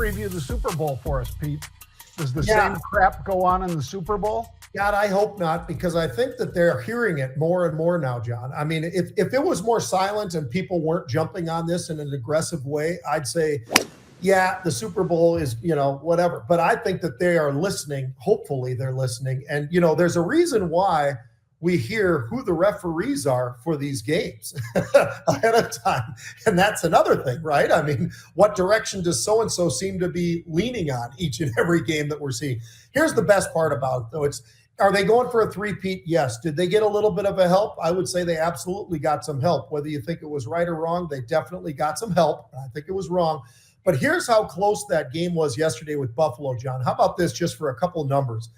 preview the Super Bowl for us, Pete? Does the same crap go on in the Super Bowl? God, I hope not, because I think that they're hearing it more and more now, John. I mean, if it was more silent and people weren't jumping on this in an aggressive way, I'd say, yeah, the Super Bowl is, whatever. But I think that they are listening. Hopefully they're listening. And, there's a reason why we hear who the referees are for these games ahead of time. And that's another thing, right? I mean, what direction does so-and-so seem to be leaning on each and every game that we're seeing? Here's the best part about it, though. Are they going for a three-peat? Yes. Did they get a little bit of a help? I would say they absolutely got some help. Whether you think it was right or wrong, they definitely got some help. I think it was wrong. But here's how close that game was yesterday with Buffalo, John. How about this just for a couple of numbers?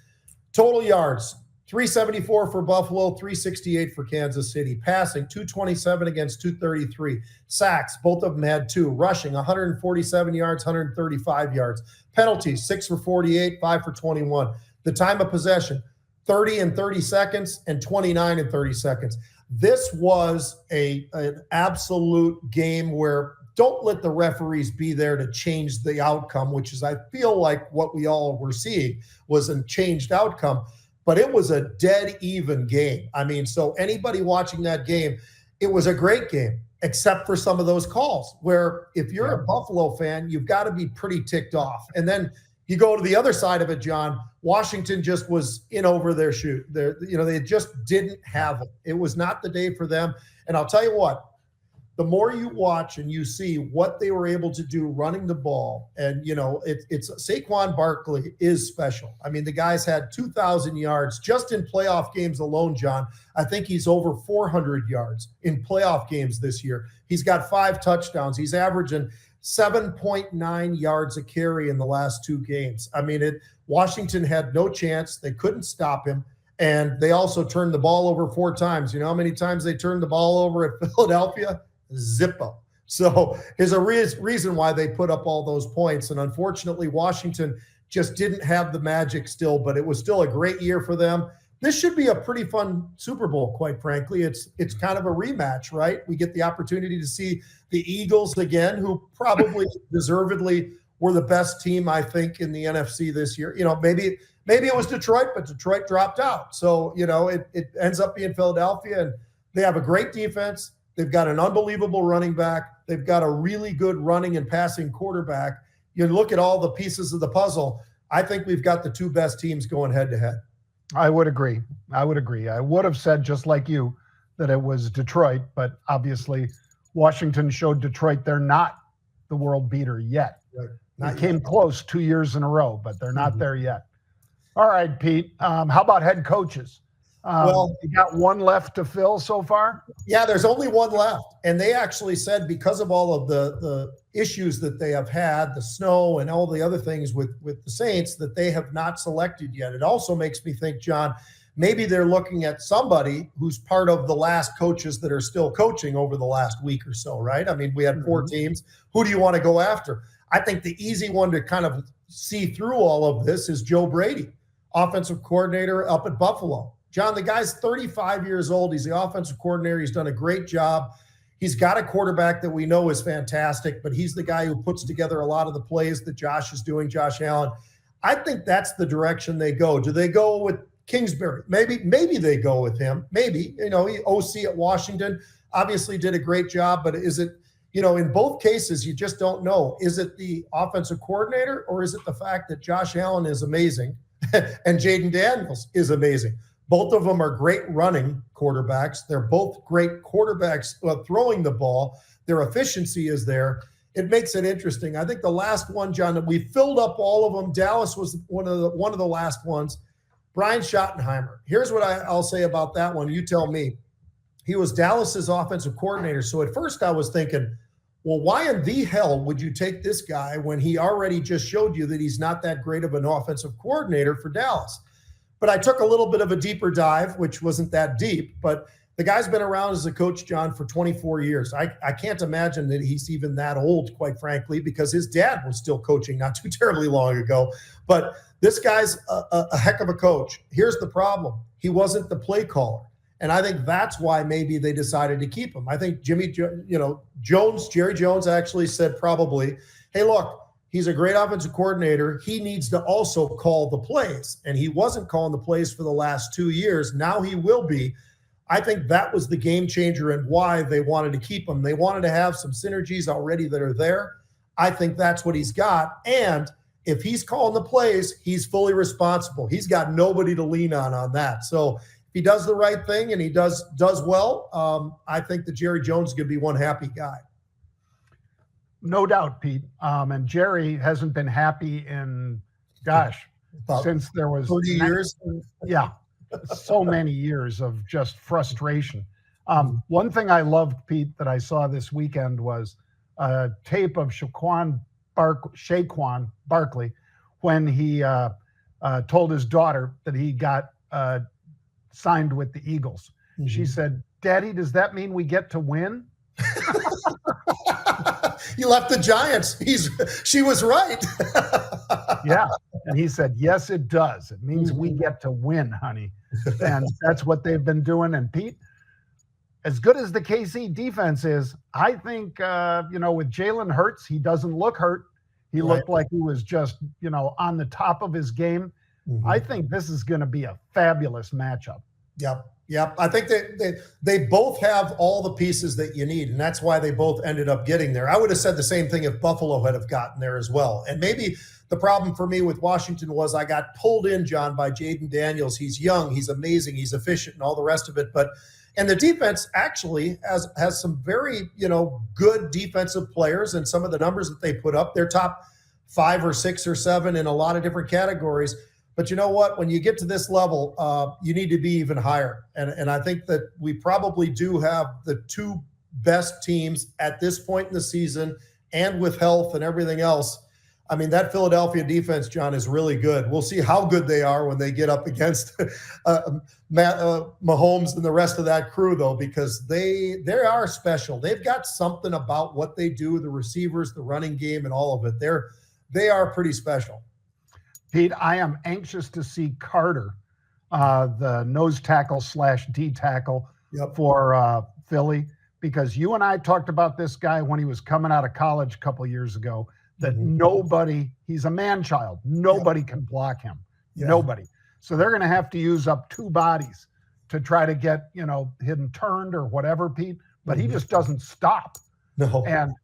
Total yards, 374 for Buffalo, 368 for Kansas City. Passing, 227 against 233. Sacks, both of them had 2. Rushing, 147 yards, 135 yards. Penalties, 6 for 48, 5 for 21. The time of possession, 30 and 30 seconds and 29 and 30 seconds. This was an absolute game where don't let the referees be there to change the outcome, which is, I feel like what we all were seeing was a changed outcome. But it was a dead even game. I mean, so anybody watching that game, it was a great game, except for some of those calls where if you're a Buffalo fan, you've got to be pretty ticked off. And then you go to the other side of it, John. Washington just was in over their shoe. They just didn't have it. It was not the day for them. And I'll tell you what, the more you watch and you see what they were able to do running the ball, and, it's Saquon Barkley is special. I mean, the guy's had 2,000 yards just in playoff games alone, John. I think he's over 400 yards in playoff games this year. He's got 5 touchdowns. He's averaging 7.9 yards a carry in the last 2 games. I mean, Washington had no chance. They couldn't stop him. And they also turned the ball over 4 times. You know how many times they turned the ball over at Philadelphia? Zippo. So there's a reason why they put up all those points. And unfortunately, Washington just didn't have the magic still, but it was still a great year for them. This should be a pretty fun Super Bowl, quite frankly. It's kind of a rematch, right? We get the opportunity to see the Eagles again, who probably deservedly were the best team, I think, in the NFC this year. Maybe it was Detroit, but Detroit dropped out. So, it ends up being Philadelphia, and they have a great defense. They've got an unbelievable running back. They've got a really good running and passing quarterback. You look at all the pieces of the puzzle. I think we've got the 2 best teams going head-to-head. I would agree. I would have said, just like you, that it was Detroit, but obviously Washington showed Detroit they're not the world beater yet. Right. They came close 2 years in a row, but they're not there yet. All right, Pete. How about head coaches? You got one left to fill so far? Yeah, there's only one left. And they actually said because of all of the issues that they have had, the snow and all the other things with the Saints, that they have not selected yet. It also makes me think, John, maybe they're looking at somebody who's part of the last coaches that are still coaching over the last week or so, right? I mean, we had 4 teams. Who do you want to go after? I think the easy one to kind of see through all of this is Joe Brady, offensive coordinator up at Buffalo. John, the guy's 35 years old. He's the offensive coordinator. He's done a great job. He's got a quarterback that we know is fantastic, but he's the guy who puts together a lot of the plays that Josh is doing, Josh Allen. I think that's the direction they go. Do they go with Kingsbury? Maybe they go with him. Maybe, he OC at Washington obviously did a great job, but is it, in both cases, you just don't know. Is it the offensive coordinator, or is it the fact that Josh Allen is amazing and Jaden Daniels is amazing? Both of them are great running quarterbacks. They're both great quarterbacks throwing the ball. Their efficiency is there. It makes it interesting. I think the last one, John, we filled up all of them. Dallas was one of the last ones. Brian Schottenheimer. Here's what I'll say about that one. You tell me. He was Dallas's offensive coordinator. So at first I was thinking, well, why in the hell would you take this guy when he already just showed you that he's not that great of an offensive coordinator for Dallas? But I took a little bit of a deeper dive, which wasn't that deep, but the guy's been around as a coach, John, for 24 years. I can't imagine that he's even that old, quite frankly, because his dad was still coaching not too terribly long ago. But this guy's a heck of a coach. Here's the problem. He wasn't the play caller. And I think that's why maybe they decided to keep him. I think Jerry Jones actually said probably, hey, look, He's a great offensive coordinator. He needs to also call the plays, and he wasn't calling the plays for the last 2 years. Now he will be. I think that was the game changer and why they wanted to keep him. They wanted to have some synergies already that are there. I think that's what he's got. And if he's calling the plays, he's fully responsible. He's got nobody to lean on that. So if he does the right thing and he does well, I think that Jerry Jones is going to be one happy guy. No doubt, Pete. And Jerry hasn't been happy in, since there was 30 years. Yeah, so many years of just frustration. One thing I loved, Pete, that I saw this weekend was a tape of Saquon Barkley when he told his daughter that he got signed with the Eagles. Mm-hmm. She said, "Daddy, does that mean we get to win?" He left the Giants. She was right. Yeah. And he said, "Yes, it does. It means we get to win, honey." And that's what they've been doing. And Pete, as good as the KC defense is, I think, with Jalen Hurts, he doesn't look hurt. He looked like he was just, on the top of his game. Mm-hmm. I think this is going to be a fabulous matchup. Yep. I think they both have all the pieces that you need, and that's why they both ended up getting there. I would have said the same thing if Buffalo had have gotten there as well. And maybe the problem for me with Washington was I got pulled in, John, by Jaden Daniels. He's young, he's amazing, he's efficient, and all the rest of it. And the defense actually has some very, good defensive players, and some of the numbers that they put up, they're top 5 or 6 or 7 in a lot of different categories. But you know what? When you get to this level, you need to be even higher. And I think that we probably do have the 2 best teams at this point in the season, and with health and everything else. I mean, that Philadelphia defense, John, is really good. We'll see how good they are when they get up against Mahomes and the rest of that crew, though, because they are special. They've got something about what they do, the receivers, the running game, and all of it. They are pretty special. Pete, I am anxious to see Carter, the nose tackle / D tackle for Philly, because you and I talked about this guy when he was coming out of college a couple of years ago, that he's a man-child. Nobody can block him. Yeah. Nobody. So they're going to have to use up 2 bodies to try to get, him turned or whatever, Pete. But he just doesn't stop. No. And,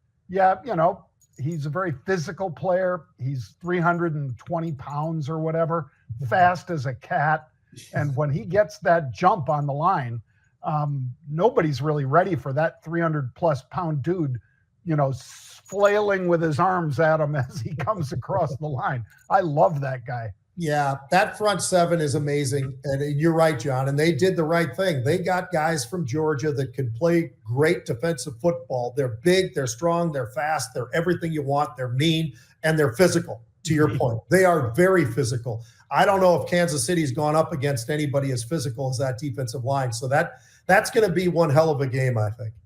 he's a very physical player. He's 320 pounds or whatever, fast as a cat. And when he gets that jump on the line, nobody's really ready for that 300-plus pound dude, flailing with his arms at him as he comes across the line. I love that guy. Yeah, that front 7 is amazing. And you're right, John. And they did the right thing. They got guys from Georgia that can play great defensive football. They're big, they're strong, they're fast, they're everything you want. They're mean, and they're physical, to your point. They are very physical. I don't know if Kansas City's gone up against anybody as physical as that defensive line. So that's going to be one hell of a game, I think.